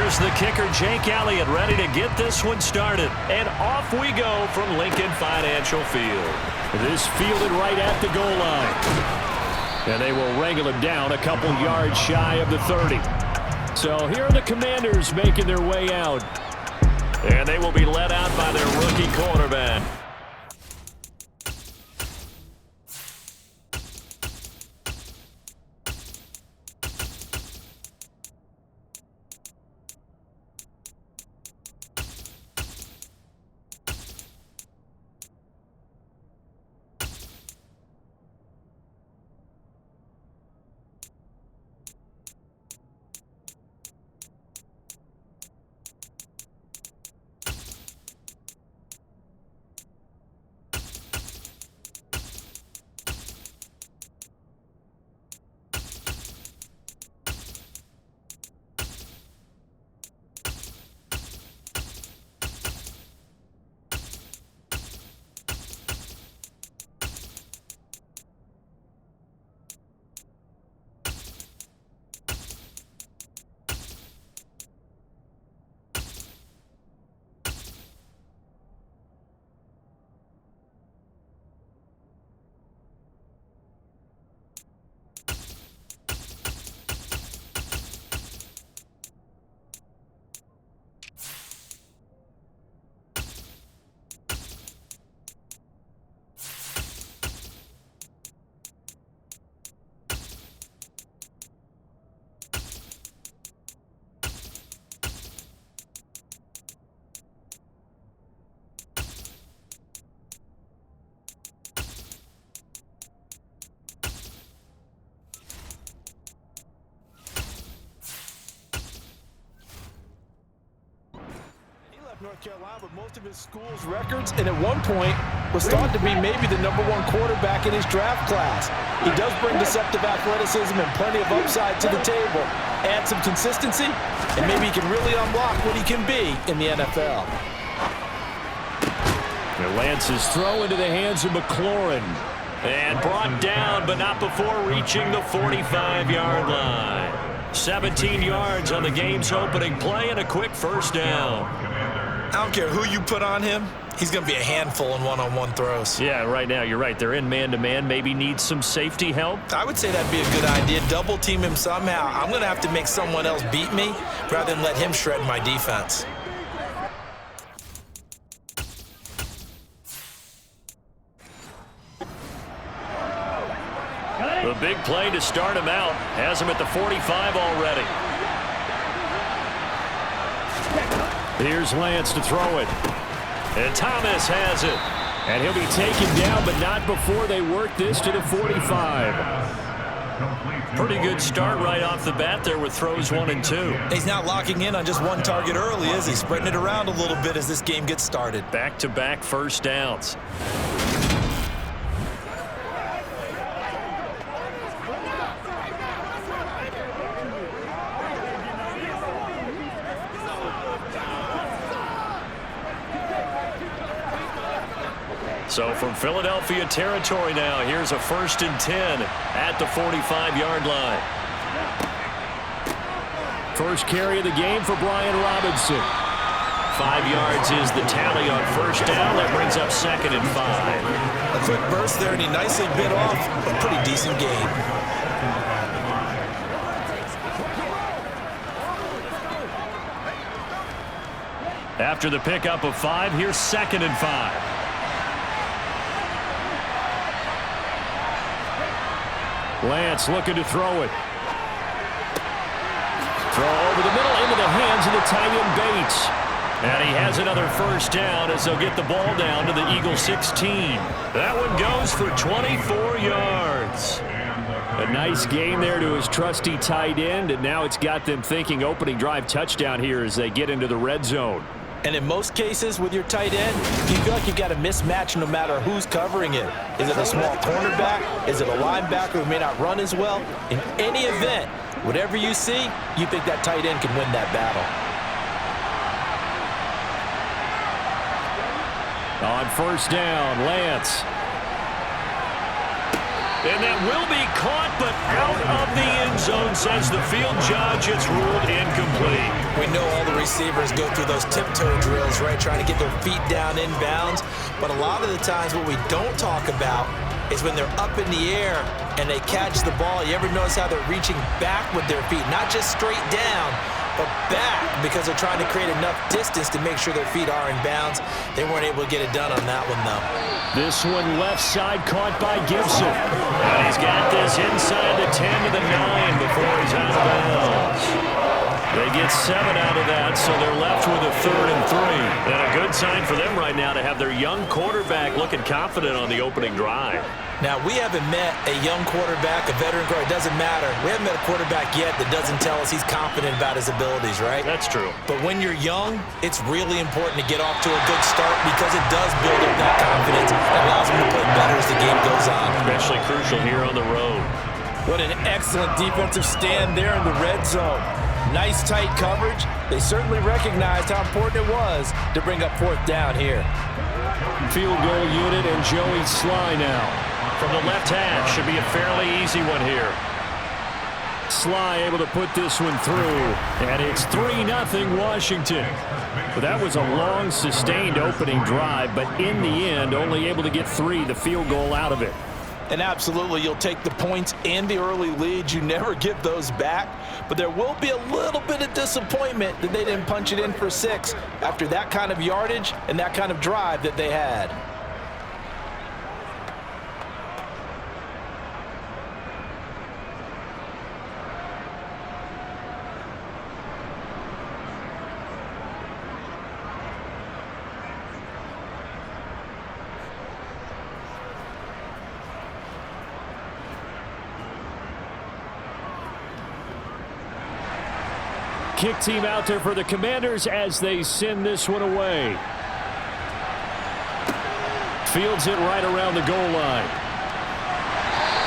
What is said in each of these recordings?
Here's the kicker, Jake Elliott, ready to get this one started. And off we go from Lincoln Financial Field. This fielded right at the goal line. And they will wrangle him down a couple yards shy of the 30. So here are the Commanders making their way out. And they will be led out by their rookie quarterback. North Carolina with most of his school's records, and at one point was thought to be maybe the #1 quarterback in his draft class. He does bring deceptive athleticism and plenty of upside to the table. Add some consistency, and maybe he can really unlock what he can be in the NFL. Lance's throw into the hands of McLaurin. And brought down, but not before reaching the 45-yard line. 17 yards on the game's opening play and a quick first down. I don't care who you put on him. He's going to be a handful in one-on-one throws. Yeah, right now, you're right. They're in man-to-man. Maybe needs some safety help. I would say that'd be a good idea. Double team him somehow. I'm going to have to make someone else beat me rather than let him shred my defense. The big play to start him out. Has him at the 45 already. Here's Lance to throw it. And Thomas has it. And he'll be taken down, but not before they work this to the 45. Pretty good start right off the bat there with throws 1 and 2. He's not locking in on just one target early, is he? Spreading it around a little bit as this game gets started. Back-to-back first downs. So from Philadelphia territory now, here's a 1st and 10 at the 45-yard line. First carry of the game for Brian Robinson. 5 yards is the tally on first down. That brings up 2nd and 5. A quick burst there, and he nicely bit off a pretty decent game. After the pickup of 5, here's 2nd and 5. Lance looking to throw it. Throw over the middle into the hands of the tight end Bates. And he has another first down as they'll get the ball down to the Eagle 16. That one goes for 24 yards. A nice gain there to his trusty tight end, and now it's got them thinking opening drive touchdown here as they get into the red zone. And in most cases with your tight end, you feel like you got a mismatch no matter who's covering it. Is it a small cornerback? Is it a linebacker who may not run as well? In any event, whatever you see, you think that tight end can win that battle. On first down, Lance. And that will be caught, but out of the end zone, says the field judge. It's ruled incomplete. We know all the receivers go through those tiptoe drills, right, trying to get their feet down inbounds. But a lot of the times what we don't talk about is when they're up in the air and they catch the ball. You ever notice how they're reaching back with their feet, not just straight down, but back, because they're trying to create enough distance to make sure their feet are in bounds. They weren't able to get it done on that one, though. This one left side caught by Gibson. And he's got this inside the 10 to the 9 before he's out of bounds. They get 7 out of that, so they're left with a 3rd and 3. And a good sign for them right now to have their young quarterback looking confident on the opening drive. Now, we haven't met a young quarterback, a veteran quarterback. It doesn't matter. We haven't met a quarterback yet that doesn't tell us he's confident about his abilities, right? That's true. But when you're young, it's really important to get off to a good start because it does build up that confidence and allows him to play better as the game goes on. Especially crucial here on the road. What an excellent defensive stand there in the red zone. Nice tight coverage. They certainly recognized how important it was to bring up 4th down here. Field goal unit and Joey Sly now. From the left hash, should be a fairly easy one here. Sly able to put this one through, and it's 3-0 Washington. But that was a long, sustained opening drive, but in the end, only able to get 3, the field goal out of it. And absolutely, you'll take the points and the early leads. You never give those back. But there will be a little bit of disappointment that they didn't punch it in for 6 after that kind of yardage and that kind of drive that they had. Kick team out there for the Commanders as they send this one away. Fields it right around the goal line.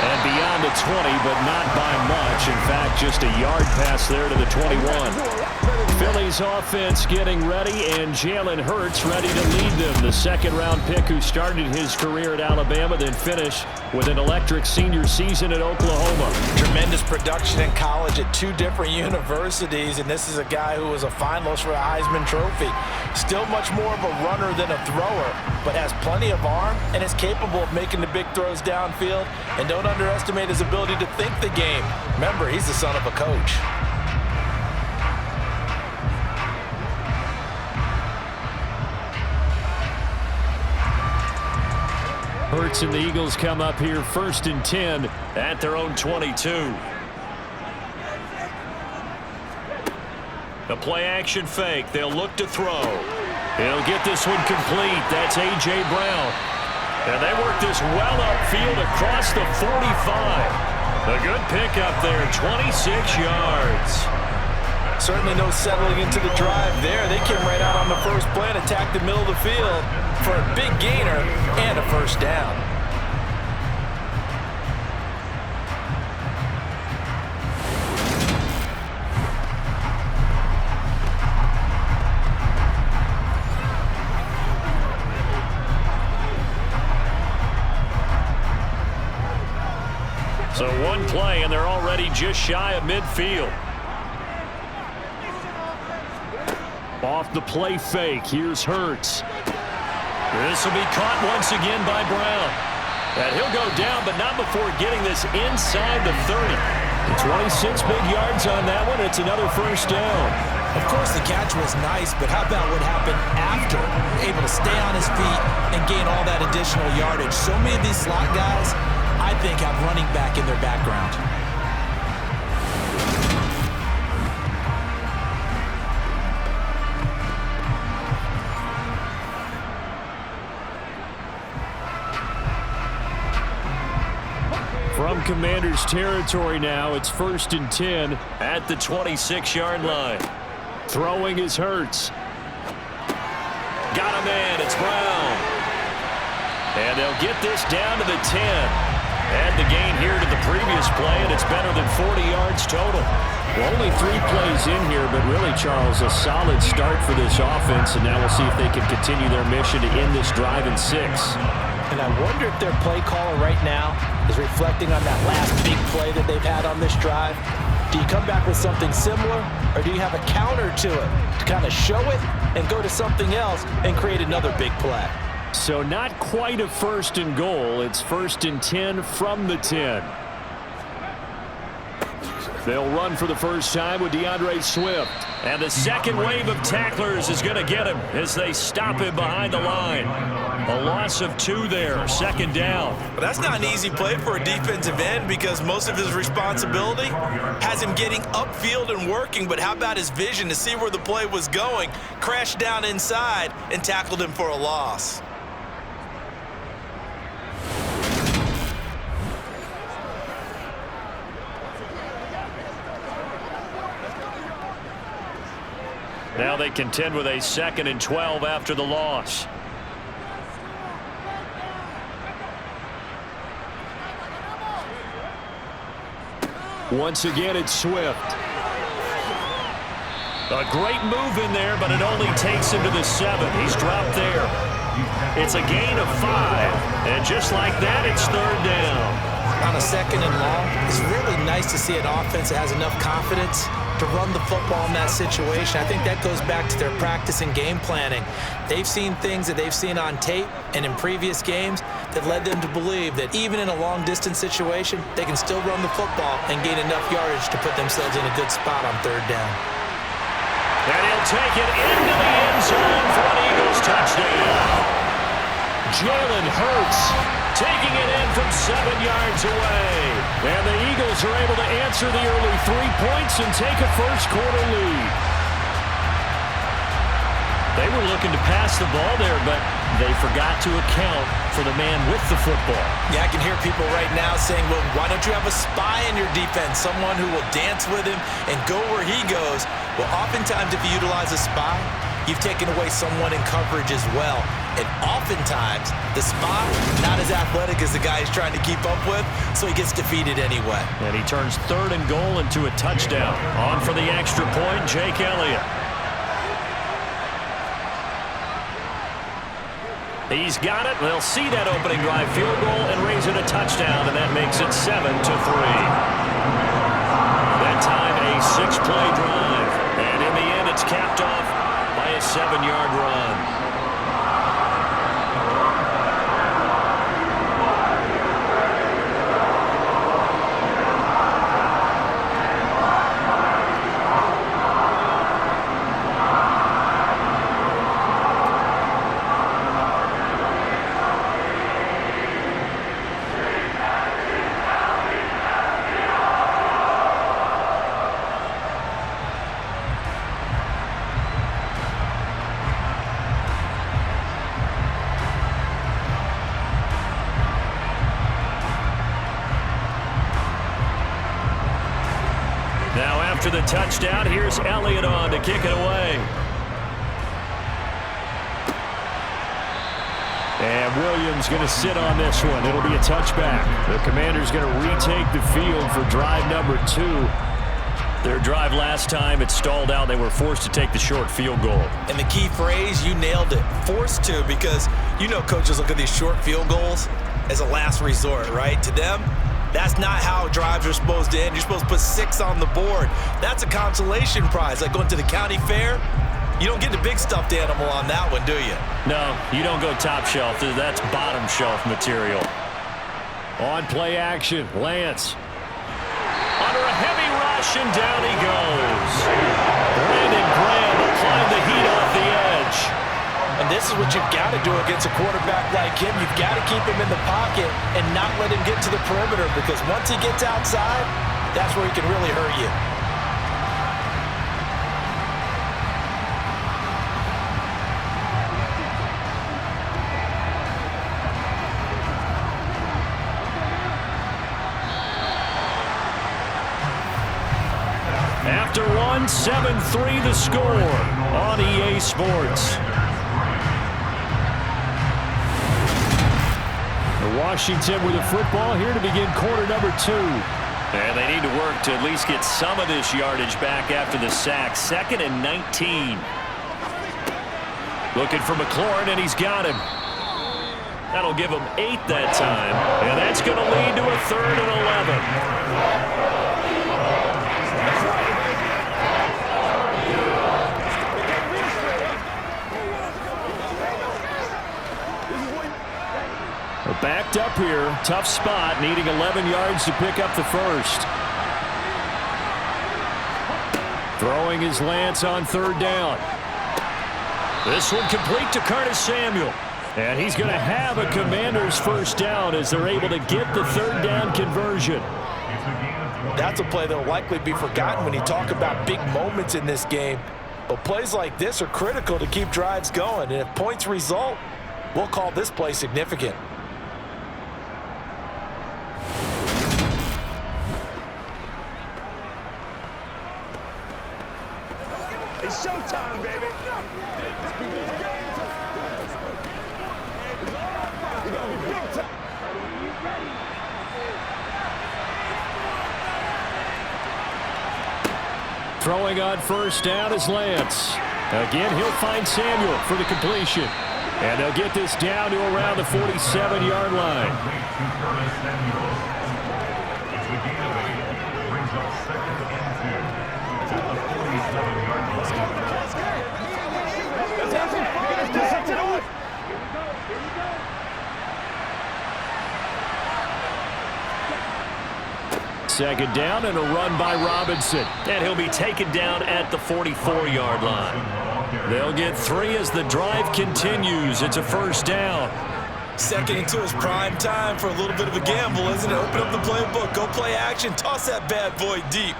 And beyond the 20, but not by much. In fact, just a yard pass there to the 21. Phillies offense getting ready, and Jalen Hurts ready to lead them. The 2nd-round pick who started his career at Alabama, then finished with an electric senior season at Oklahoma. Tremendous production in college at 2 different universities, and this is a guy who was a finalist for a Heisman Trophy. Still much more of a runner than a thrower, but has plenty of arm and is capable of making the big throws downfield. And don't underestimate his ability to think the game. Remember, he's the son of a coach. Hurts and the Eagles come up here 1st and 10 at their own 22. A play-action fake. They'll look to throw. He'll get this one complete. That's A.J. Brown. And they work this well upfield across the 45. A good pickup there, 26 yards. Certainly no settling into the drive there. They came right out on the first play and attacked the middle of the field for a big gainer and a 1st down. So one play, and they're already just shy of midfield. Off the play fake, here's Hurts. This will be caught once again by Brown. And he'll go down, but not before getting this inside the 30. 26 big yards on that one. It's another 1st down. Of course, the catch was nice, but how about what happened after? Able to stay on his feet and gain all that additional yardage. So many of these slot guys, I think, have running back in their background. From Commanders territory now, it's 1st and 10 at the 26-yard line. Throwing is Hurts. Got him in. It's Brown. And they'll get this down to the 10. And the gain here to the previous play, and it's better than 40 yards total. Well, only 3 plays in here, but really, Charles, a solid start for this offense, and now we'll see if they can continue their mission to end this drive in 6. And I wonder if their play caller right now is reflecting on that last big play that they've had on this drive. Do you come back with something similar, or do you have a counter to it to kind of show it and go to something else and create another big play? So not quite a 1st and goal. It's 1st and 10 from the 10. They'll run for the first time with DeAndre Swift. And the second wave of tacklers is going to get him as they stop him behind the line. A loss of 2 there, 2nd down. But that's not an easy play for a defensive end because most of his responsibility has him getting upfield and working. But how about his vision to see where the play was going, crashed down inside, and tackled him for a loss? Now they contend with a 2nd and 12 after the loss. Once again, it's Swift. A great move in there, but it only takes him to the 7. He's dropped there. It's a gain of 5. And just like that, it's 3rd down. On a 2nd and long, it's really nice to see an offense that has enough confidence to run the football in that situation. I think that goes back to their practice and game planning. They've seen things that they've seen on tape and in previous games that led them to believe that even in a long-distance situation, they can still run the football and gain enough yardage to put themselves in a good spot on 3rd down. And he'll take it into the end zone for an Eagles touchdown. Jalen Hurts taking it in from 7 yards away. And the Eagles are able to answer the early 3 points and take a first-quarter lead. They were looking to pass the ball there, but they forgot to account for the man with the football. Yeah, I can hear people right now saying, well, why don't you have a spy in your defense, someone who will dance with him and go where he goes? Well, oftentimes if you utilize a spy, you've taken away someone in coverage as well. And oftentimes, the spy, not as athletic as the guy he's trying to keep up with, so he gets defeated anyway. And he turns 3rd and goal into a touchdown. On for the extra point, Jake Elliott. He's got it. They'll see that opening drive field goal and raise it a touchdown, and that makes it 7-3. That time, a 6-play drive. And in the end, it's capped off by a 7-yard run. After the touchdown, here's Elliott on to kick it away. And Williams going to sit on this one. It'll be a touchback. The Commanders going to retake the field for drive number 2. Their drive last time, it stalled out. They were forced to take the short field goal. And the key phrase, you nailed it, forced to, because you know coaches look at these short field goals as a last resort, right? To them, that's not how drives are supposed to end. You're supposed to put 6 on the board. That's a consolation prize, like going to the county fair. You don't get the big stuffed animal on that one, do you? No, you don't go top shelf. That's bottom shelf material. On play action, Lance. Under a heavy rush, and down he goes. Brandon Graham applying the heat off the edge. And this is what you've got to do against a quarterback like him. You've got to keep him in the pocket and not let him get to the perimeter, because once he gets outside, that's where he can really hurt you. After one, 7-3 the score on EA Sports. Washington with the football here to begin quarter number 2. And they need to work to at least get some of this yardage back after the sack. 2nd and 19. Looking for McLaurin, and he's got him. That'll give him 8 that time. And that's going to lead to a 3rd and 11. Backed up here, tough spot, needing 11 yards to pick up the first. Throwing is Lance on 3rd down. This one complete to Curtis Samuel. And he's going to have a Commanders first down as they're able to get the 3rd down conversion. That's a play that will likely be forgotten when you talk about big moments in this game. But plays like this are critical to keep drives going. And if points result, we'll call this play significant. It's showtime, baby. Throwing on first down is Lance. Again, he'll find Samuel for the completion. And they'll get this down to around the 47-yard line. Second down and a run by Robinson. And he'll be taken down at the 44-yard line. They'll get 3 as the drive continues. It's a first down. 2nd and 2 is prime time for a little bit of a gamble, isn't it? Open up the playbook, go play action, toss that bad boy deep.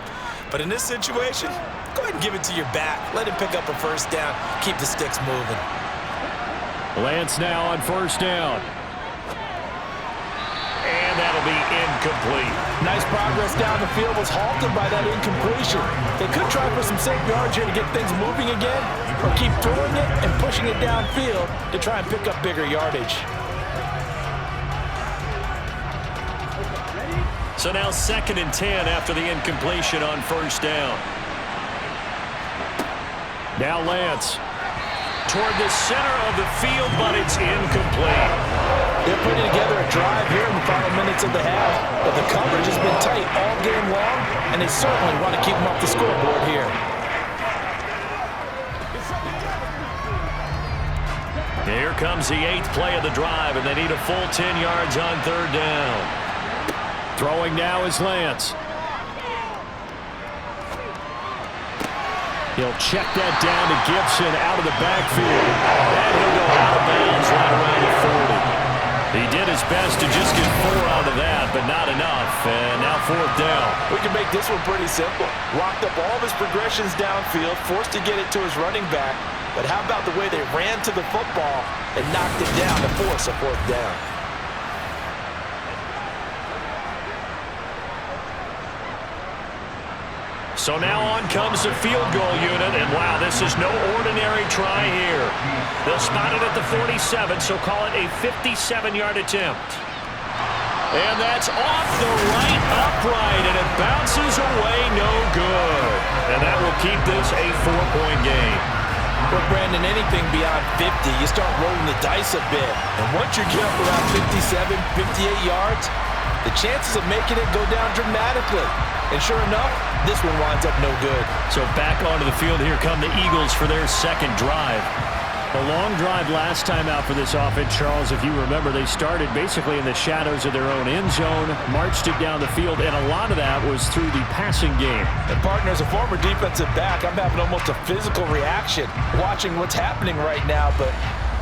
But in this situation, go ahead and give it to your back. Let him pick up a first down. Keep the sticks moving. Lance now on first down. And that'll be incomplete. Nice progress down the field was halted by that incompletion. They could try for some safe yards here to get things moving again, or keep throwing it and pushing it downfield to try and pick up bigger yardage. So now 2nd and 10 after the incompletion on first down. Now Lance. Toward the center of the field, but it's incomplete. They're putting together a drive here in the final minutes of the half, but the coverage has been tight all game long, and they certainly want to keep them off the scoreboard here. Here comes the 8th play of the drive, and they need a full 10 yards on 3rd down. Throwing now is Lance. He'll check that down to Gibson out of the backfield. And he'll go out of bounds right around the 40. He did his best to just get 4 out of that, but not enough. And now 4th down. We can make this one pretty simple. Locked up all of his progressions downfield, forced to get it to his running back. But how about the way they ran to the football and knocked it down to force a 4th down? So now on comes the field goal unit, and wow, this is no ordinary try here. They'll spot it at the 47, so call it a 57-yard attempt. And that's off the right upright, and it bounces away no good. And that will keep this a 4-point game. Well, Brandon, anything beyond 50, you start rolling the dice a bit. And once you get up around 57, 58 yards, the chances of making it go down dramatically. And sure enough, this one winds up no good. So back onto the field, here come the Eagles for their 2nd drive. A long drive last time out for this offense, Charles. If you remember, they started basically in the shadows of their own end zone, marched it down the field, and a lot of that was through the passing game. And partner, as a former defensive back, I'm having almost a physical reaction watching what's happening right now. But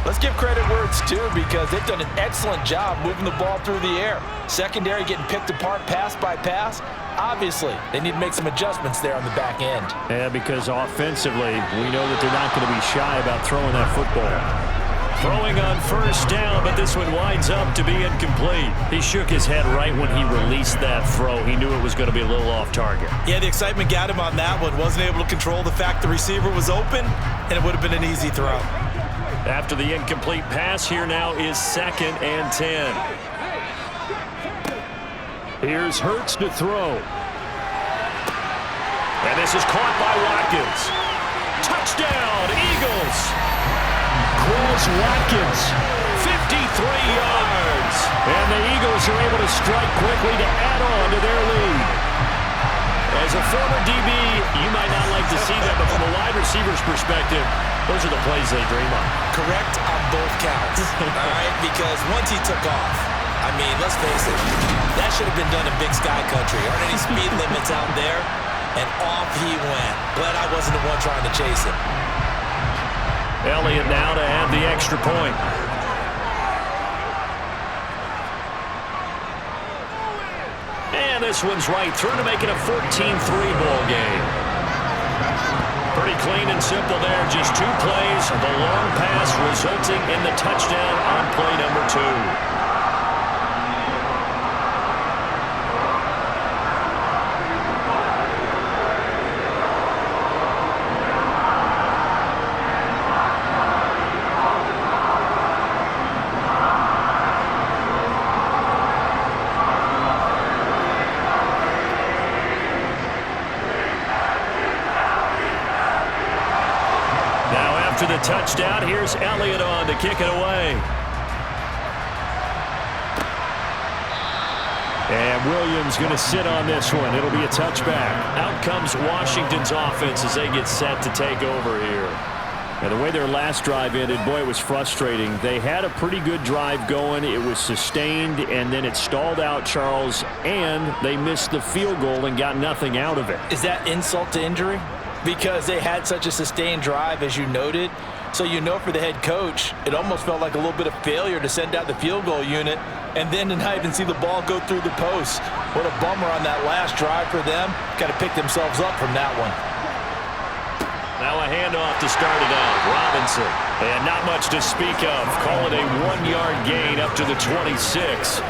let's give credit where it's due, because they've done an excellent job moving the ball through the air. Secondary getting picked apart pass by pass. Obviously, they need to make some adjustments there on the back end. Yeah, because offensively, we know that they're not going to be shy about throwing that football. Throwing on first down, but this one winds up to be incomplete. He shook his head right when he released that throw. He knew it was going to be a little off target. Yeah, the excitement got him on that one. Wasn't able to control the fact the receiver was open, and it would have been an easy throw. After the incomplete pass, here now is 2nd and 10. Here's Hurts to throw. And this is caught by Watkins. Touchdown, Eagles. Quills Watkins, 53 yards. and the Eagles are able to strike quickly to add on to their lead. As a former DB, you might not like to see that, but from a wide receiver's perspective, those are the plays they dream of. Correct on both counts, all right? Because once he took off, I mean, let's face it, that should have been done in Big Sky Country. Aren't any speed limits out there? And off he went. Glad I wasn't the one trying to chase him. Elliott now to add the extra point. And this one's right through to make it a 14-3 ball game. Pretty clean and simple there. Just 2 plays. The long pass resulting in the touchdown on play number 2. To the touchdown, here's Elliott on to kick it away. And Williams going to sit on this one. It'll be a touchback. Out comes Washington's offense as they get set to take over here. And the way their last drive ended, boy, it was frustrating. They had a pretty good drive going. It was sustained, and then it stalled out, Charles, and they missed the field goal and got nothing out of it. Is that insult to injury? Because they had such a sustained drive, as you noted. So you know for the head coach, it almost felt like a little bit of failure to send out the field goal unit and then to not even see the ball go through the post. What a bummer on that last drive for them. Got to pick themselves up from that one. Now a handoff to start it out. Robinson. And not much to speak of. Call it a 1-yard gain up to the 26.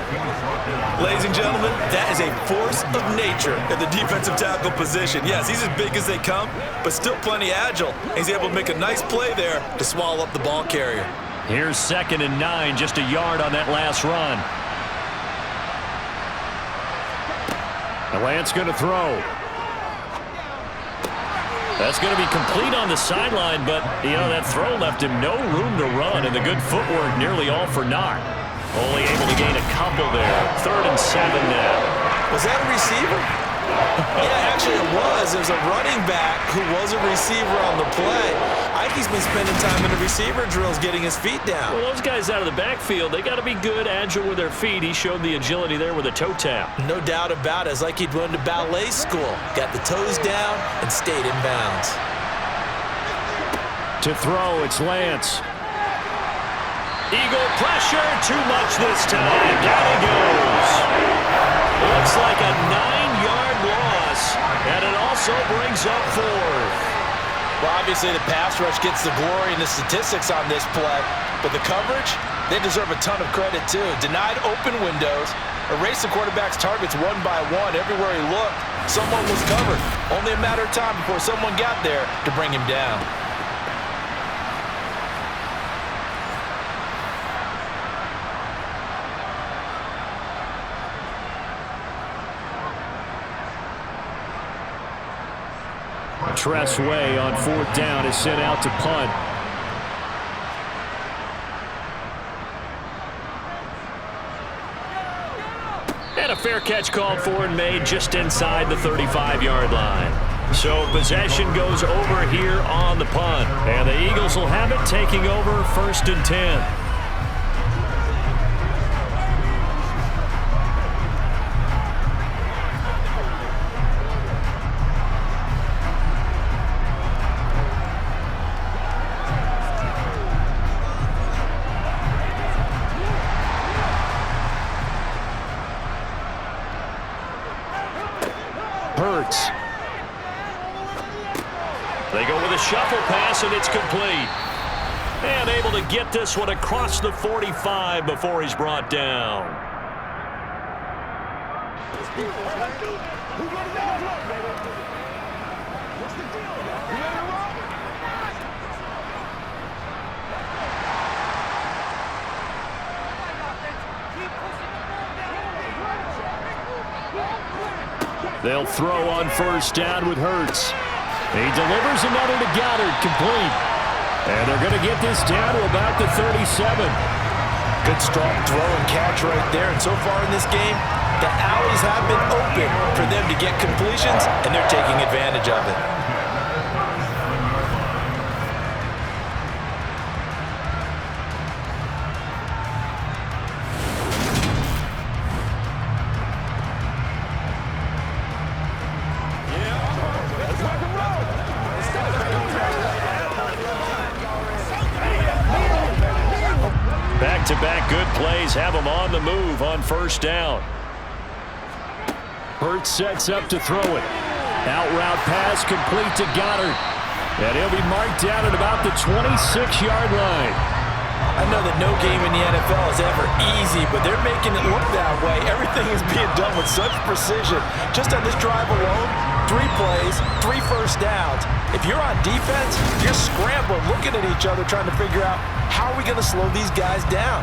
Ladies and gentlemen, that is a force of nature at the defensive tackle position. Yes, he's as big as they come, but still plenty agile. He's able to make a nice play there to swallow up the ball carrier. Here's 2nd and 9, just a yard on that last run. And Lance going to throw. That's going to be complete on the sideline, but, you know, that throw left him no room to run, and the good footwork nearly all for naught. Only able to gain a couple there. 3rd and 7 now. Was that a receiver? Yeah, actually it was. There's a running back who was a receiver on the play. Ikey's been spending time in the receiver drills getting his feet down. Well, those guys out of the backfield, they got to be good, agile with their feet. He showed the agility there with a toe tap. No doubt about it. It's like he'd run to ballet school. Got the toes down and stayed in bounds. To throw, it's Lance. Eagle pressure, too much this time. Down he goes. Looks like a 9-yard loss, and it also brings up 4th. Well, obviously the pass rush gets the glory and the statistics on this play, but the coverage, they deserve a ton of credit too. Denied open windows, erased the quarterback's targets one by one. Everywhere he looked, someone was covered. Only a matter of time before someone got there to bring him down. Tress Way on 4th down is sent out to punt. And a fair catch called for and made just inside the 35-yard line. So possession goes over here on the punt. And the Eagles will have it taking over 1st and 10. Hurts. They go with a shuffle pass, and it's complete. And able to get this one across the 45 before he's brought down. They'll throw on first down with Hurts. He delivers another to Goddard, complete. And they're going to get this down to about the 37. Good strong throw and catch right there. And so far in this game, the alleys have been open for them to get completions, and they're taking advantage of it. Back-to-back good plays have them on the move on first down. Hurts sets up to throw it. Out route pass complete to Goddard. And he'll be marked down at about the 26-yard line. I know that no game in the NFL is ever easy, but they're making it look that way. Everything is being done with such precision. Just on this drive alone, 3 plays, 3 first downs. If you're on defense, you're scrambling, looking at each other, trying to figure out how are we going to slow these guys down.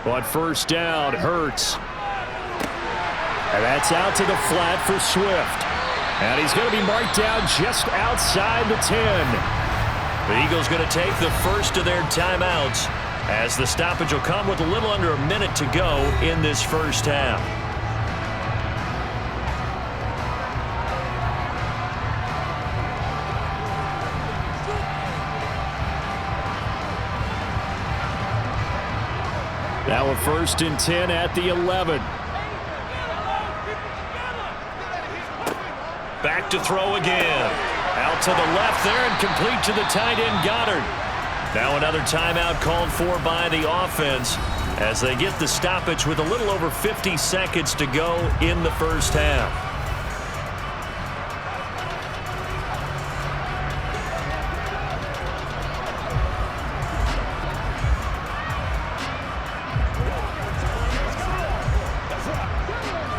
On first down, Hurts. And that's out to the flat for Swift. And he's going to be marked down just outside the 10. The Eagles going to take the first of their timeouts as the stoppage will come with a little under a minute to go in this first half. Now a first and 10 at the 11. Back to throw again. Out to the left there and complete to the tight end Goddard. Now another timeout called for by the offense as they get the stoppage with a little over 50 seconds to go in the first half.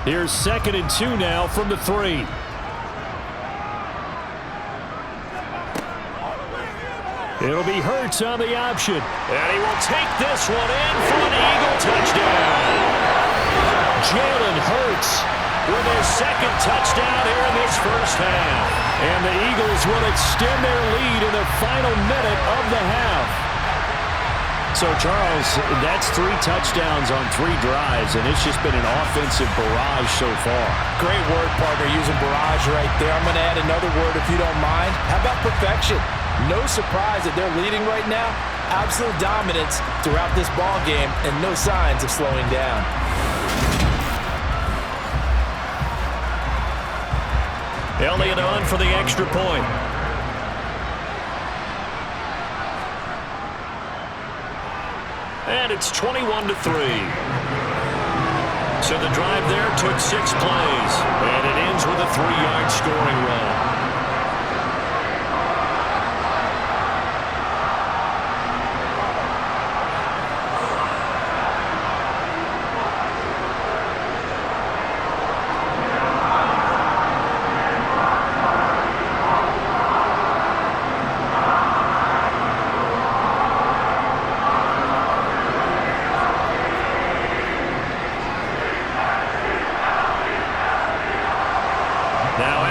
Here's 2nd and 2 now from the 3. It'll be Hurts on the option. And he will take this one in for an Eagle touchdown. Jalen Hurts with his 2nd touchdown here in this first half. And the Eagles will extend their lead in the final minute of the half. So, Charles, that's 3 touchdowns on 3 drives, and it's just been an offensive barrage so far. Great word, partner, using barrage right there. I'm going to add another word if you don't mind. How about perfection? No surprise that they're leading right now. Absolute dominance throughout this ball game and no signs of slowing down. Elliott on for the extra point. And it's 21-3. So the drive there took 6 plays, and it ends with a 3-yard scoring run.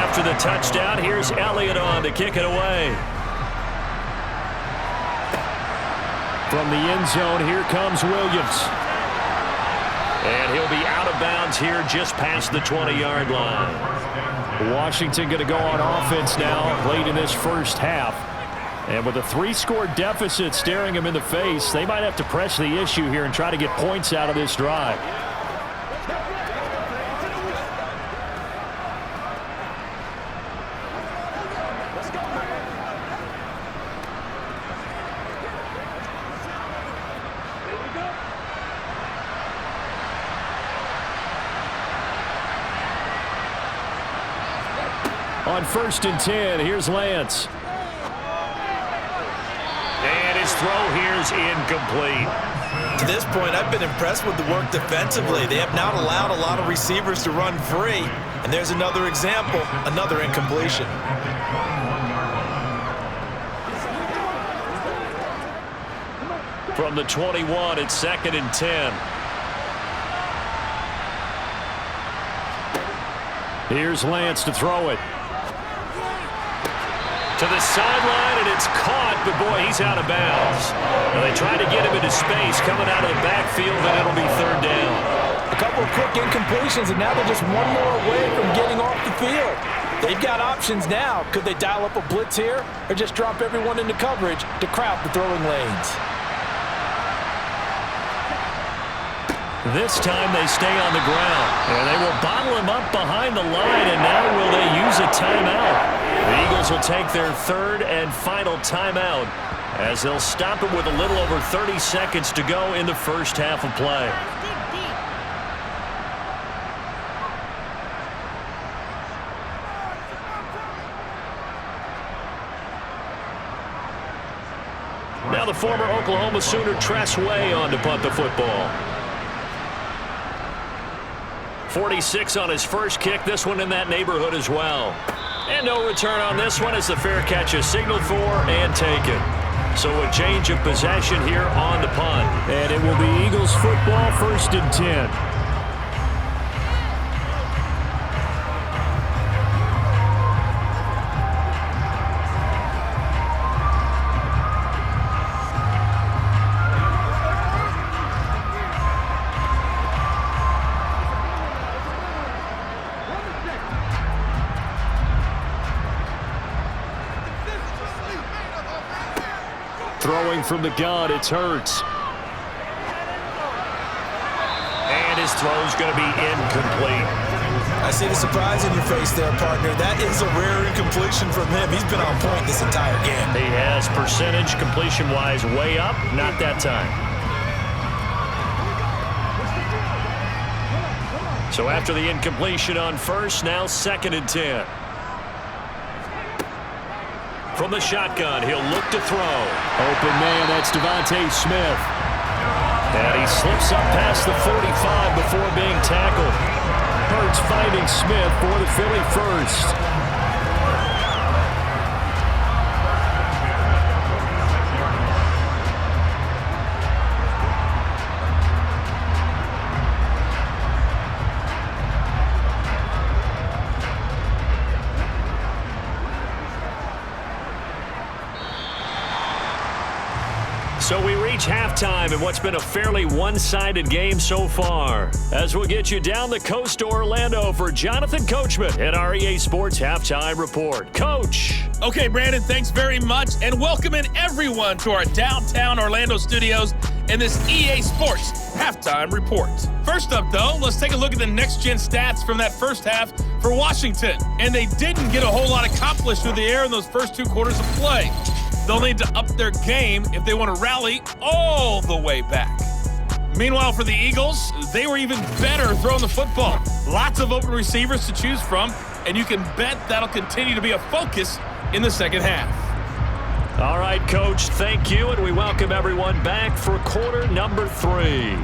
After the touchdown, here's Elliott on to kick it away. From the end zone, here comes Williams. And he'll be out of bounds here just past the 20-yard line. Washington going to go on offense now late in this first half. And with a 3-score deficit staring them in the face, they might have to press the issue here and try to get points out of this drive. On 1st and 10, here's Lance. And his throw here is incomplete. To this point, I've been impressed with the work defensively. They have not allowed a lot of receivers to run free. And there's another example, another incompletion. From the 21, it's 2nd and 10. Here's Lance to throw it. To the sideline, and it's caught, but boy, he's out of bounds. Now they try to get him into space coming out of the backfield, and it'll be 3rd down. A couple of quick incompletions, and now they're just one more away from getting off the field. They've got options now. Could they dial up a blitz here or just drop everyone into coverage to crowd the throwing lanes? This time they stay on the ground, and they will bottle him up behind the line, and now will they use a timeout? The Eagles will take their 3rd and final timeout as they'll stop it with a little over 30 seconds to go in the first half of play. Now the former Oklahoma Sooner Tress Way on to punt the football. 46 on his first kick, this one in that neighborhood as well. And no return on this one as the fair catch is signaled for and taken. So a change of possession here on the punt. And it will be Eagles football, 1st and 10. Throwing from the gun, it's Hurts. And his throw's going to be incomplete. I see the surprise in your face there, partner. That is a rare incompletion from him. He's been on point this entire game. He has percentage completion-wise way up, not that time. So after the incompletion on first, now 2nd and 10. From the shotgun, he'll look to throw. Open man, that's Devontae Smith. And he slips up past the 45 before being tackled. Hurts finding Smith for the Philly first. So we reach halftime in what's been a fairly one-sided game so far. As we'll get you down the coast to Orlando for Jonathan Coachman at our EA Sports Halftime Report. Coach. Okay, Brandon, thanks very much, and welcoming everyone to our downtown Orlando studios in this EA Sports Halftime Report. First up, though, let's take a look at the next-gen stats from that first half for Washington. And they didn't get a whole lot accomplished through the air in those first 2 quarters of play. They'll need to up their game if they want to rally all the way back. Meanwhile, for the Eagles, they were even better throwing the football. Lots of open receivers to choose from, and you can bet that'll continue to be a focus in the second half. All right, Coach, thank you, and we welcome everyone back for quarter number 3.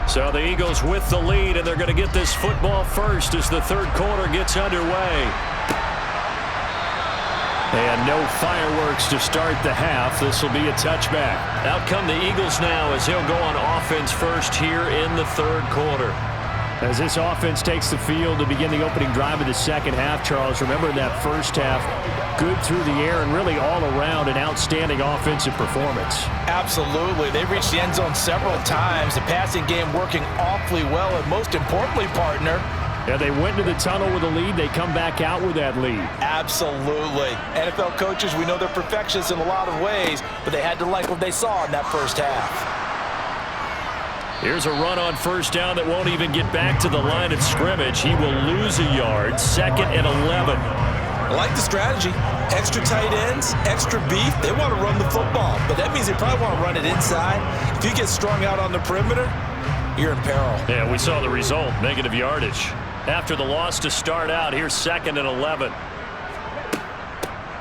So the Eagles with the lead, and they're going to get this football first as the 3rd quarter gets underway. And no fireworks to start the half. This will be a touchback. Out come the Eagles now as he'll go on offense first here in the 3rd quarter. As this offense takes the field to begin the opening drive of the second half, Charles, remember in that first half, good through the air and really all around an outstanding offensive performance. Absolutely. They reached the end zone several times. The passing game working awfully well, and most importantly, partner, Yeah, they went to the tunnel with a lead. They come back out with that lead. Absolutely. NFL coaches, we know they're perfectionists in a lot of ways, but they had to like what they saw in that first half. Here's a run on first down that won't even get back to the line of scrimmage. He will lose a yard. 2nd and 11. I like the strategy. Extra tight ends, extra beef. They want to run the football, but that means they probably want to run it inside. If you get strung out on the perimeter, you're in peril. Yeah, we saw the result, negative yardage. After the loss to start out, here's 2nd and 11.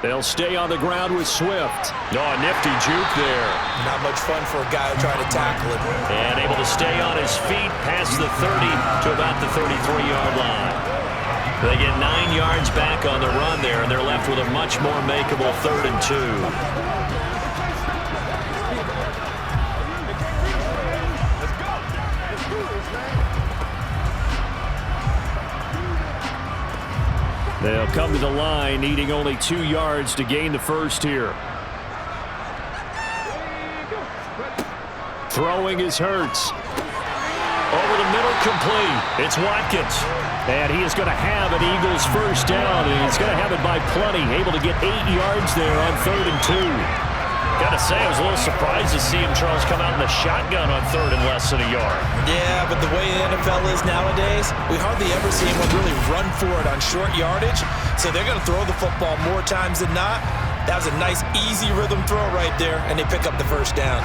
They'll stay on the ground with Swift. Oh, a nifty juke there. Not much fun for a guy who tried to tackle him. And able to stay on his feet past the 30 to about the 33-yard line. They get 9 yards back on the run there, and they're left with a much more makeable 3rd and 2. They'll come to the line, needing only 2 yards to gain the first here. Throwing is Hurts. Over the middle, complete. It's Watkins. And he is going to have an Eagles first down, and he's going to have it by plenty. Able to get 8 yards there on 3rd and 2. Got to say, I was a little surprised to see him, Charles, come out in the shotgun on 3rd and less than a yard. Yeah, but the way the NFL is nowadays, we hardly ever see anyone really run for it on short yardage. So they're going to throw the football more times than not. That was a nice, easy rhythm throw right there, and they pick up the first down.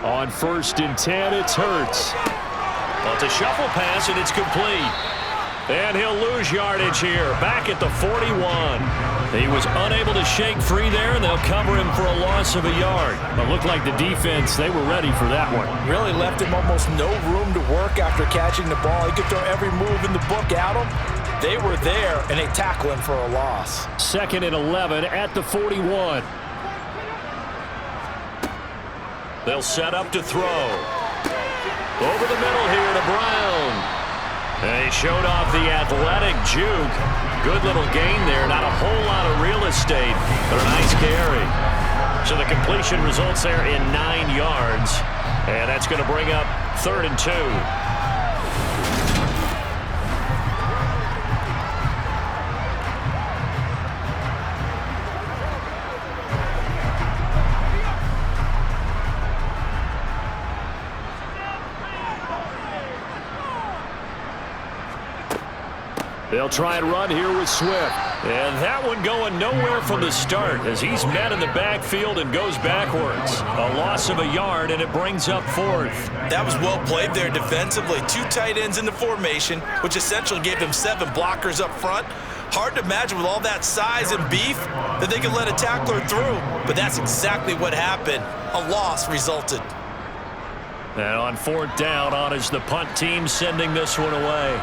On 1st and 10, it's Hurts. Well, it's a shuffle pass, and it's complete. And he'll lose yardage here, back at the 41. He was unable to shake free there, and they'll cover him for a loss of a yard. But looked like the defense, they were ready for that one. Really left him almost no room to work after catching the ball. He could throw every move in the book at him. They were there, and they tackle him for a loss. 2nd and 11 at the 41. They'll set up to throw. Over the middle here to Brown. And he showed off the athletic juke. Good little gain there. Not a whole lot of real estate, but a nice carry. So the completion results there in 9 yards. And that's going to bring up 3rd and 2. They'll try and run here with Swift. And that one going nowhere from the start as he's met in the backfield and goes backwards. A loss of a yard, and it brings up 4th. That was well played there defensively. 2 tight ends in the formation, which essentially gave him 7 blockers up front. Hard to imagine with all that size and beef that they could let a tackler through. But that's exactly what happened. A loss resulted. And on 4th down, on is the punt team sending this one away.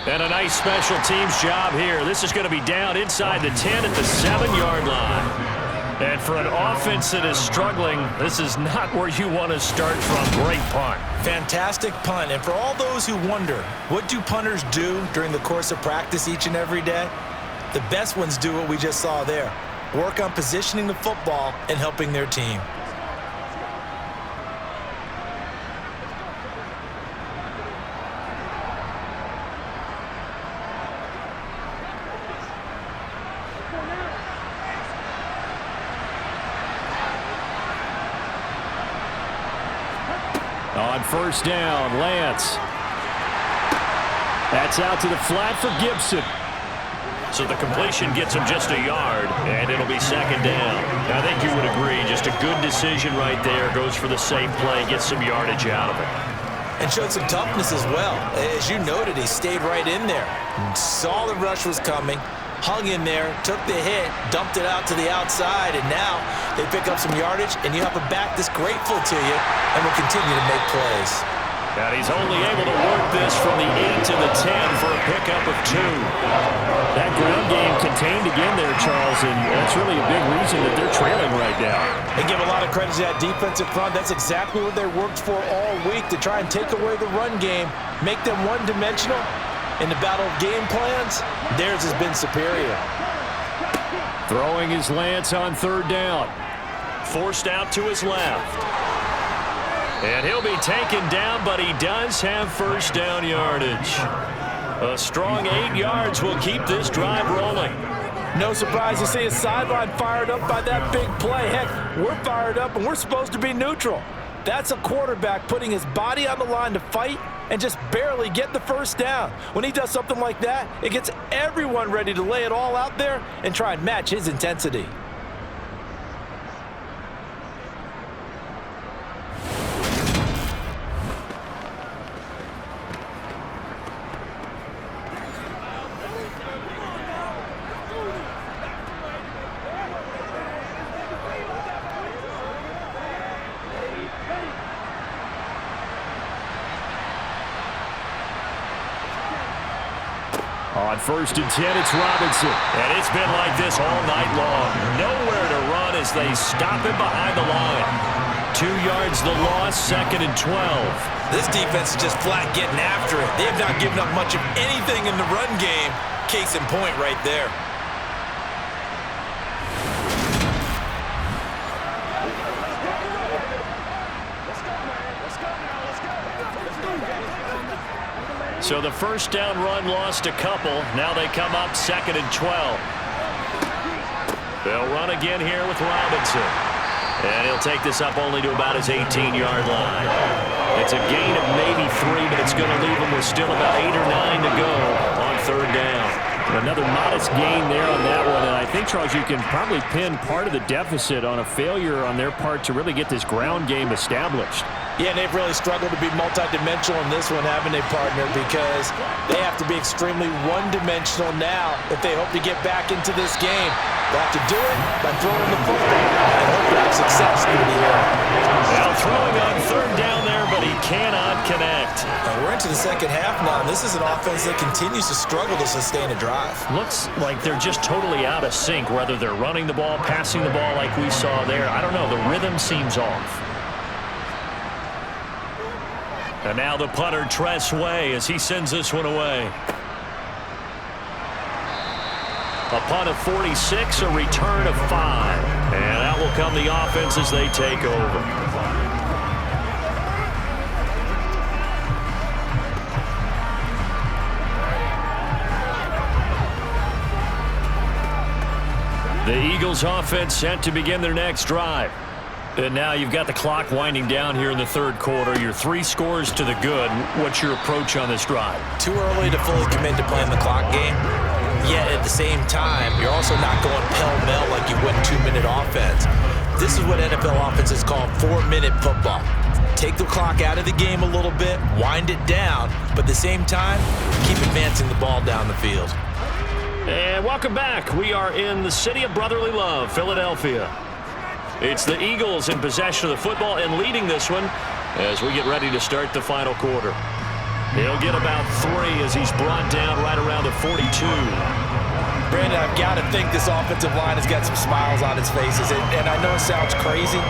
And a nice special teams job here. This is going to be down inside the 10 at the 7-yard line. And for an offense that is struggling, this is not where you want to start from. Great punt. Fantastic punt. And for all those who wonder, what do punters do during the course of practice each and every day? The best ones do what we just saw there. Work on positioning the football and helping their team. On 1st down, Lance. That's out to the flat for Gibson. So the completion gets him just a yard, and it'll be 2nd down. I think you would agree, just a good decision right there. Goes for the safe play, gets some yardage out of it. And showed some toughness as well. As you noted, he stayed right in there. Saw the rush was coming, hung in there, took the hit, dumped it out to the outside, and now they pick up some yardage, and you have a back that's grateful to you and will continue to make plays. And he's only able to work this from the 8 to the 10 for a pickup of 2. That ground game contained again there, Charles, and that's really a big reason that they're trailing right now. They give a lot of credit to that defensive front. That's exactly what they worked for all week, to try and take away the run game, make them one-dimensional. In the battle of game plans, theirs has been superior. Throwing his Lance on third down. Forced out to his left. And he'll be taken down, but he does have first down yardage. A strong 8 yards will keep this drive rolling. No surprise to see his sideline fired up by that big play. Heck, we're fired up, and we're supposed to be neutral. That's a quarterback putting his body on the line to fight and just barely get the first down. When he does something like that, it gets everyone ready to lay it all out there and try and match his intensity. On 1st and 10, it's Robinson. And it's been like this all night long. Nowhere to run as they stop him behind the line. 2 yards the loss, 2nd and 12. This defense is just flat getting after it. They have not given up much of anything in the run game. Case in point right there. So the first down run lost a couple. Now they come up 2nd and 12. They'll run again here with Robinson. And he'll take this up only to about his 18-yard line. It's a gain of maybe 3, but it's going to leave him with still about 8 or 9 to go on 3rd down. Another modest gain there on that one, and I think, Charles, you can probably pin part of the deficit on a failure on their part to really get this ground game established. Yeah, and they've really struggled to be multidimensional in this one, haven't they, partner? Because they have to be extremely one-dimensional now if they hope to get back into this game. They'll have to do it by throwing the football and hope to have success through the air. Now throwing on 3rd down there, but he cannot connect. And we're into the second half now, and this is an offense that continues to struggle to sustain a drive. Looks like they're just totally out of sync, whether they're running the ball, passing the ball like we saw there. I don't know. The rhythm seems off. And now the punter, Tress Way, as he sends this one away. A punt of 46, a return of 5. And out will come the offense as they take over. The Eagles offense set to begin their next drive. And now you've got the clock winding down here in the 3rd quarter. You're 3 scores to the good. What's your approach on this drive? Too early to fully commit to playing the clock game. Yet at the same time, you're also not going pell-mell like you would 2-minute offense. This is what NFL offenses call 4-minute football. Take the clock out of the game a little bit, wind it down, but at the same time, keep advancing the ball down the field. And welcome back. We are in the city of brotherly love, Philadelphia. It's the Eagles in possession of the football and leading this one as we get ready to start the final quarter. He'll get about 3 as he's brought down right around the 42. Brandon, I've got to think this offensive line has got some smiles on its faces. And I know it sounds crazy,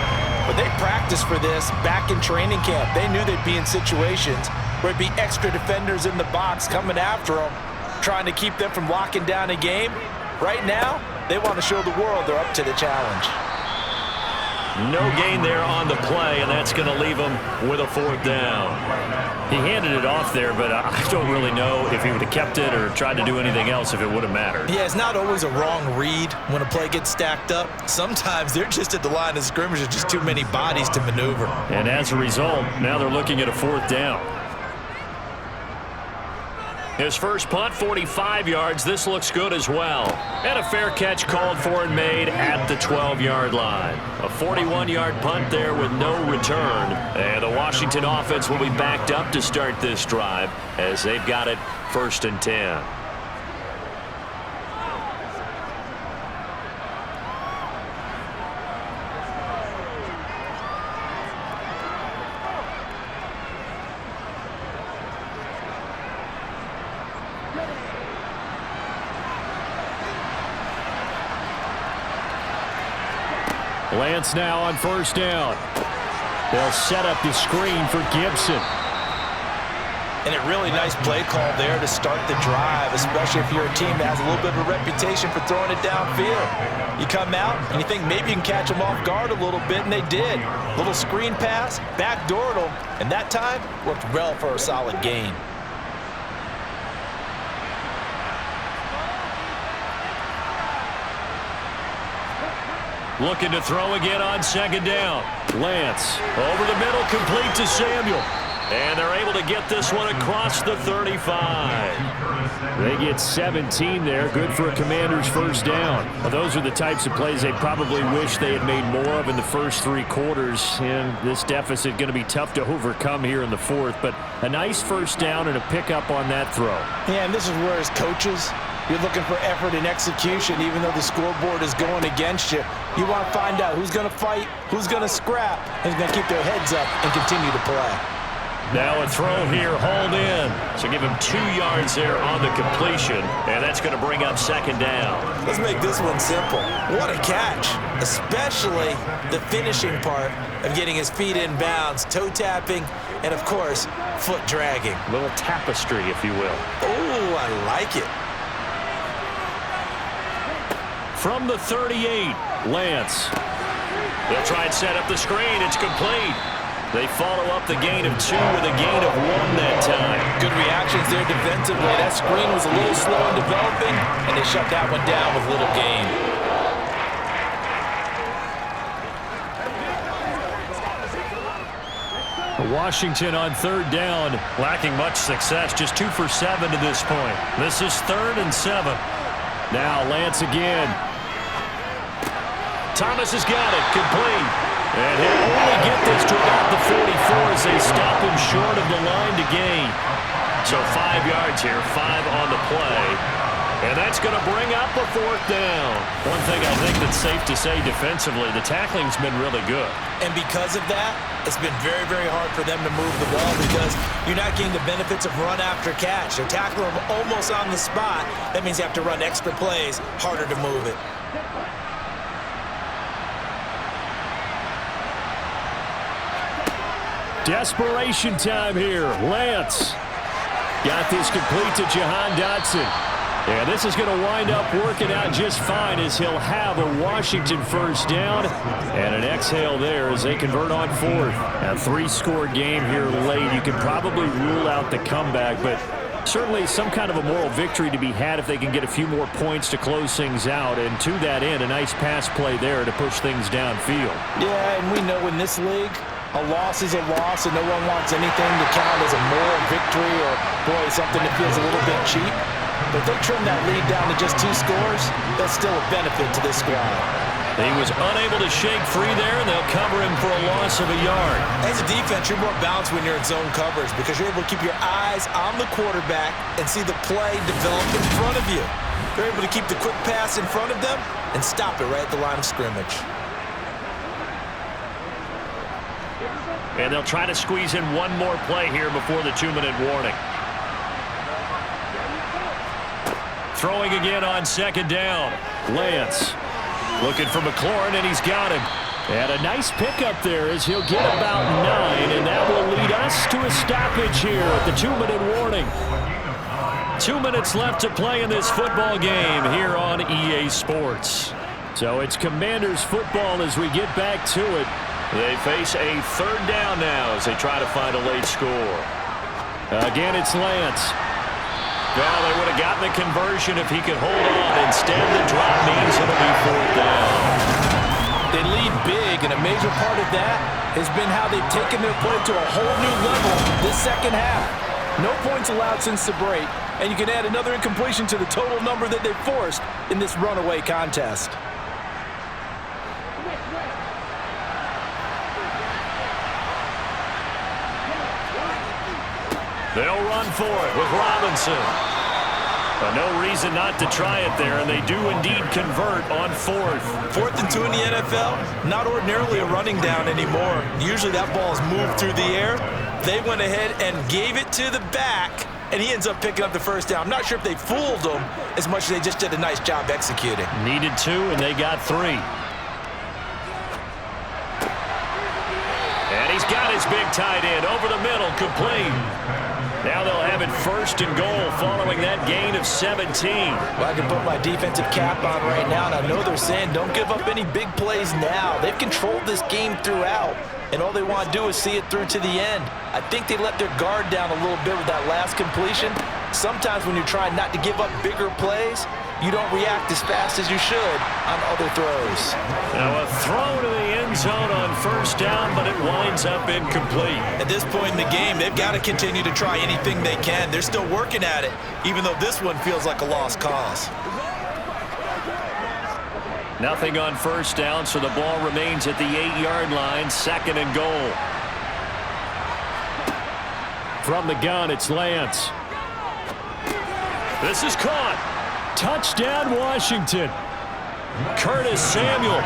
but they practiced for this back in training camp. They knew they'd be in situations where it'd be extra defenders in the box coming after them, trying to keep them from locking down a game. Right now, they want to show the world they're up to the challenge. No gain there on the play, and that's going to leave him with a 4th down. He handed it off there, but I don't really know if he would have kept it or tried to do anything else if it would have mattered. Yeah, it's not always a wrong read when a play gets stacked up. Sometimes they're just at the line of scrimmage with just too many bodies to maneuver. And as a result, now they're looking at a 4th down. His first punt, 45 yards. This looks good as well. And a fair catch called for and made at the 12-yard line. A 41-yard punt there with no return. And the Washington offense will be backed up to start this drive as they've got it 1st and 10. Lance now on 1st down. They'll set up the screen for Gibson. And a really nice play call there to start the drive, especially if you're a team that has a little bit of a reputation for throwing it downfield. You come out and you think maybe you can catch them off guard a little bit, and they did. Little screen pass, backdoored them, and that time worked well for a solid gain. Looking to throw again on second down. Lance over the middle, complete to Samuel. And they're able to get this one across the 35. They get 17 there. Good for a Commander's first down. Well, those are the types of plays they probably wish they had made more of in the first 3 quarters. And this deficit going to be tough to overcome here in the fourth. But a nice first down and a pickup on that throw. Yeah, and this is where as coaches, you're looking for effort and execution, even though the scoreboard is going against you. You want to find out who's going to fight, who's going to scrap, and who's going to keep their heads up and continue to play. Now a throw here, hauled in. So give him 2 yards there on the completion, and that's going to bring up second down. Let's make this one simple. What a catch, especially the finishing part of getting his feet in bounds, toe tapping, and of course, foot dragging. A little tapestry, if you will. Oh, I like it. From the 38, Lance. They'll try and set up the screen. It's complete. They follow up the gain of 2 with a gain of 1 that time. Good reactions there defensively. That screen was a little slow in developing, and they shut that one down with little gain. Washington on third down, lacking much success. Just 2 for 7 to this point. This is 3rd and 7. Now Lance again. Thomas has got it, complete. And he'll only get this to about the 44 as they stop him short of the line to gain. So 5 yards here, 5 on the play. And that's going to bring up a 4th down. One thing I think that's safe to say defensively, the tackling's been really good. And because of that, it's been very, very hard for them to move the ball because you're not getting the benefits of run after catch. They're tackling them almost on the spot. That means you have to run extra plays, harder to move it. Desperation time here. Lance got this complete to Jahan Dotson. And this is going to wind up working out just fine as he'll have a Washington first down and an exhale there as they convert on 4th. A 3-score game here late. You can probably rule out the comeback, but certainly some kind of a moral victory to be had if they can get a few more points to close things out. And to that end, a nice pass play there to push things downfield. Yeah, and we know in this league, a loss is a loss, and no one wants anything to count as a moral victory or, boy, something that feels a little bit cheap. But if they trim that lead down to just 2 scores, that's still a benefit to this squad. He was unable to shake free there, and they'll cover him for a loss of a yard. As a defense, you're more balanced when you're in zone coverage because you're able to keep your eyes on the quarterback and see the play develop in front of you. You're able to keep the quick pass in front of them and stop it right at the line of scrimmage. And they'll try to squeeze in one more play here before the 2-minute warning. Throwing again on second down. Lance looking for McLaurin, and he's got him. And a nice pickup there as he'll get about 9, and that will lead us to a stoppage here at the 2-minute warning. 2 minutes left to play in this football game here on EA Sports. So it's Commanders football as we get back to it. They face a 3rd down now as they try to find a late score. Again, it's Lance. Well, they would have gotten the conversion if he could hold on. Instead, the drop means it'll be 4th down. They lead big, and a major part of that has been how they've taken their play to a whole new level this second half. No points allowed since the break, and you can add another incompletion to the total number that they've forced in this runaway contest. They'll run for it with Robinson. But no reason not to try it there, and they do indeed convert on 4th. 4th and 2 in the NFL, not ordinarily a running down anymore. Usually that ball is moved through the air. They went ahead and gave it to the back, and he ends up picking up the first down. I'm not sure if they fooled him as much as they just did a nice job executing. Needed 2, and they got 3. And he's got his big tight end over the middle, complete. Now they'll have it 1st and goal following that gain of 17. Well, I can put my defensive cap on right now, and I know they're saying don't give up any big plays now. They've controlled this game throughout, and all they want to do is see it through to the end. I think they let their guard down a little bit with that last completion. Sometimes when you're trying not to give up bigger plays, you don't react as fast as you should on other throws. Now a throw to the end zone on 1st down, but it winds up incomplete. At this point in the game, they've got to continue to try anything they can. They're still working at it, even though this one feels like a lost cause. Nothing on 1st down, so the ball remains at the 8-yard line, 2nd and goal. From the gun, it's Lance. This is caught. Touchdown, Washington. Curtis Samuel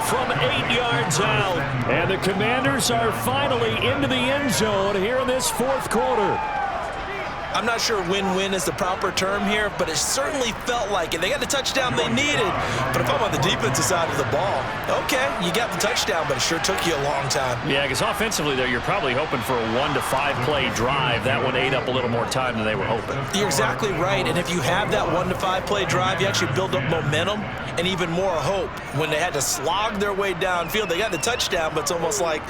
from 8 yards out. And the Commanders are finally into the end zone here in this 4th quarter. I'm not sure win-win is the proper term here, but it certainly felt like it. They got the touchdown they needed, but if I'm on the defensive side of the ball, okay, you got the touchdown, but it sure took you a long time. Yeah, because offensively, though, you're probably hoping for a 1 to 5 play drive. That one ate up a little more time than they were hoping. You're exactly right, and if you have that 1 to 5 play drive, you actually build up momentum and even more hope. When they had to slog their way downfield, they got the touchdown, but it's almost like,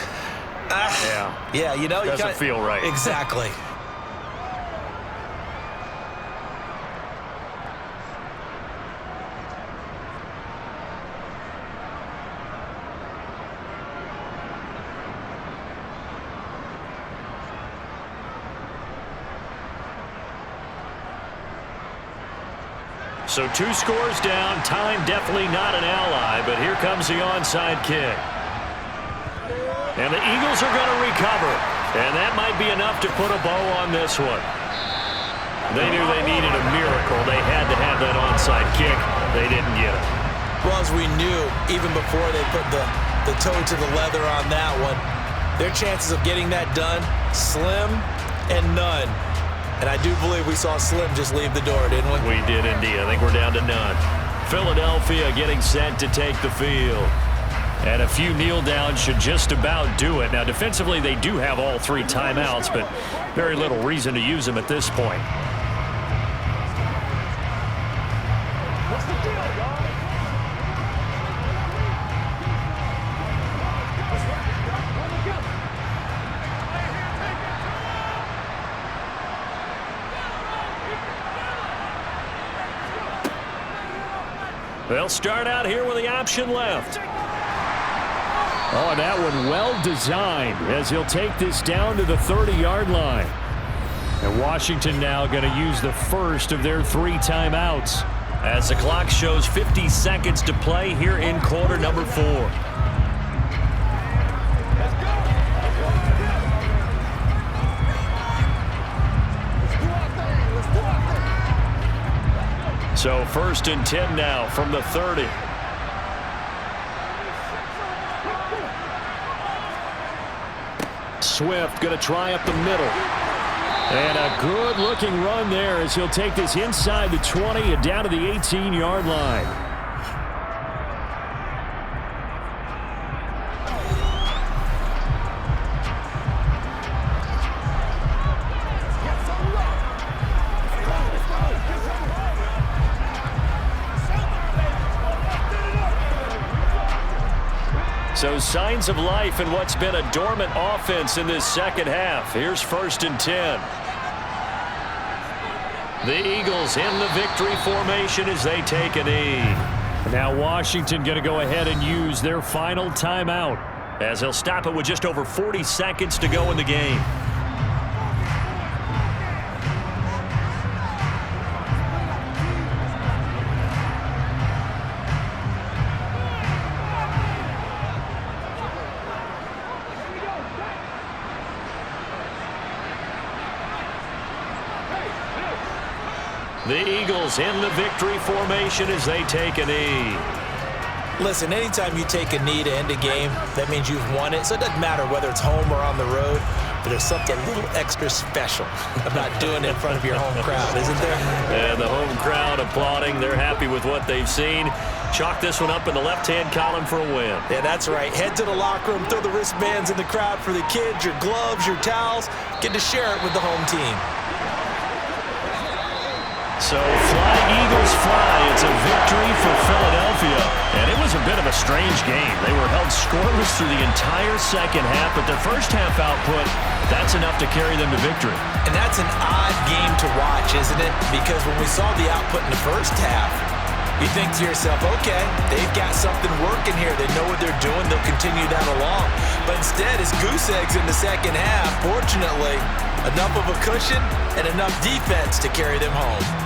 yeah, you know. Doesn't feel right. Exactly. So 2 scores down, time definitely not an ally, but here comes the onside kick. And the Eagles are going to recover, and that might be enough to put a bow on this one. They knew they needed a miracle. They had to have that onside kick. They didn't get it. Well, as we knew, even before they put the toe to the leather on that one, their chances of getting that done, slim and none. And I do believe we saw Slim just leave the door, didn't we? We did indeed. I think we're down to none. Philadelphia getting set to take the field. And a few kneel downs should just about do it. Now, defensively, they do have all 3 timeouts, but very little reason to use them at this point. What's the deal, y'all? They'll start out here with the option left. Oh, and that one well designed as he'll take this down to the 30-yard line. And Washington now going to use the first of their 3 timeouts as the clock shows 50 seconds to play here in quarter number 4. So 1st and 10 now from the 30. Swift going to try up the middle. And a good-looking run there as he'll take this inside the 20 and down to the 18-yard line. So signs of life in what's been a dormant offense in this second half. Here's 1st and 10. The Eagles in the victory formation as they take a knee. Now Washington going to go ahead and use their final timeout as they'll stop it with just over 40 seconds to go in the game. The Eagles in the victory formation as they take a knee. Listen, anytime you take a knee to end a game, that means you've won it. So it doesn't matter whether it's home or on the road, but there's something a little extra special about doing it in front of your home crowd, isn't there? And the home crowd applauding. They're happy with what they've seen. Chalk this one up in the left-hand column for a win. Yeah, that's right. Head to the locker room, throw the wristbands in the crowd for the kids, your gloves, your towels. Get to share it with the home team. So flying Eagles fly. It's a victory for Philadelphia. And it was a bit of a strange game. They were held scoreless through the entire second half, but their first half output, that's enough to carry them to victory. And that's an odd game to watch, isn't it? Because when we saw the output in the first half, you think to yourself, okay, they've got something working here. They know what they're doing. They'll continue that along. But instead, it's goose eggs in the second half. Fortunately, enough of a cushion and enough defense to carry them home.